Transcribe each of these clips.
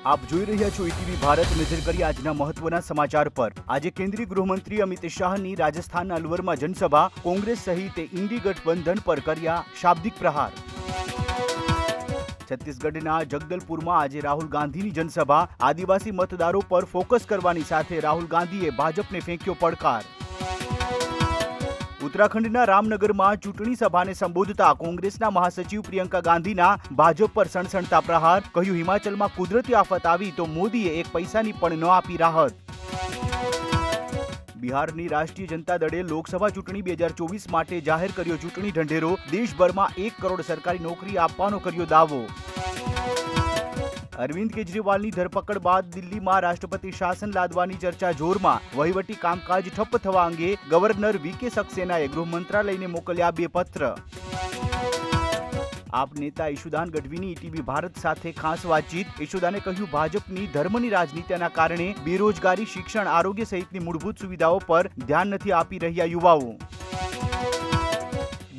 આપ જોઈ રહ્યા છો ઈટીવી ભારત. નજર કરી આજના મહત્વના સમાચાર પર. આજે કેન્દ્રીય ગૃહમંત્રી અમિત શાહની રાજસ્થાનના અલવરમાં જનસભા, કોંગ્રેસ સહિત ઇન્ડી ગઠબંધન પર કર્યા શાબ્દિક પ્રહાર. છત્તીસગઢના જગદલપુરમાં આજે રાહુલ ગાંધીની જનસભા, આદિવાસી મતદારો પર ફોકસ કરવાની સાથે રાહુલ ગાંધીએ ભાજપને ફેંક્યો પડકાર. ઉત્તરાખંડના રામનગરમાં ચૂંટણી સભાને સંબોધતા કોંગ્રેસના મહાસચિવ પ્રિયંકા ગાંધીના ભાજપ પર સણસણતા પ્રહાર. કહ્યું, હિમાચલમાં કુદરતી આફત આવી તો મોદીએ એક પૈસાની પણ ન આપી રાહત. બિહારની રાષ્ટ્રીય જનતા દળે લોકસભા ચૂંટણી 2024 માટે જાહેર કર્યો ચૂંટણી ઢંઢેરો. દેશભરમાં 1 કરોડ સરકારી નોકરી આપવાનો કર્યો દાવો. અરવિંદ કેજરીવાલની ધરપકડ બાદ દિલ્હીમાં રાષ્ટ્રપતિ શાસન લાદવાની ચર્ચા જોરમાં. વહીવટી કામકાજ ઠપ્પ થવા અંગે ગવર્નર વી.કે. સક્સેનાએ ગૃહ મંત્રાલયને મોકલ્યા 2 પત્ર. આપ નેતા ઈશુદાન ગઢવીની ઈટીવી ભારત સાથે ખાસ વાતચીત. ઈશુદાને કહ્યું, ભાજપની ધર્મની રાજનીતિના કારણે બેરોજગારી, શિક્ષણ, આરોગ્ય સહિતની મૂળભૂત સુવિધાઓ પર ધ્યાન નથી આપી રહ્યા યુવાઓ.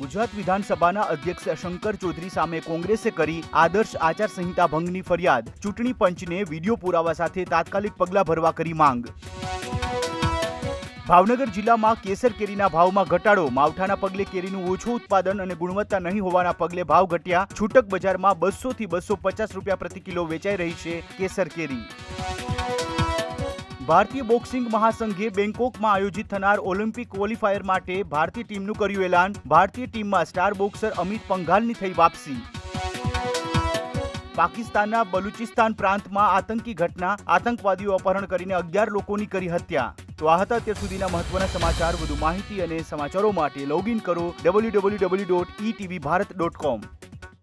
ગુજરાત વિધાનસભાના અધ્યક્ષ શંકર ચૌધરી સામે કોંગ્રેસે કરી આદર્શ આચાર સંહિતા ભંગની ફરિયાદ. ચૂંટણી પંચને વિડીયો પુરાવા સાથે તાત્કાલિક પગલાં ભરવા કરી માંગ. ભાવનગર જિલ્લામાં કેસર કેરીના ભાવમાં ઘટાડો. માવઠાના પગલે કેરીનું ઓછું ઉત્પાદન અને ગુણવત્તા નહીં હોવાના પગલે ભાવ ઘટ્યા. છૂટક બજારમાં 200 થી 250 રૂપિયા પ્રતિ કિલો વેચાઈ રહી છે કેસર કેરી. ભારતીય બોક્સિંગ મહાસંઘે બેંકોકમાં આયોજિત થનાર ઓલિમ્પિક ક્વોલિફાયર માટે ભારતીય ટીમનું કર્યું એલાન. ભારતીય ટીમમાં સ્ટાર બોક્સર અમિત પંઘાલની થઈ વાપસી. પાકિસ્તાનના બલુચિસ્તાન પ્રાંતમાં આતંકી ઘટના. આતંકવાદીઓ અપહરણ કરીને 11 લોકોની કરી હત્યા. તો આ હતા અત્યાર સુધીના મહત્વના સમાચાર. વધુ માહિતી અને સમાચારો માટે લોગિન કરો www.etvbharat.com.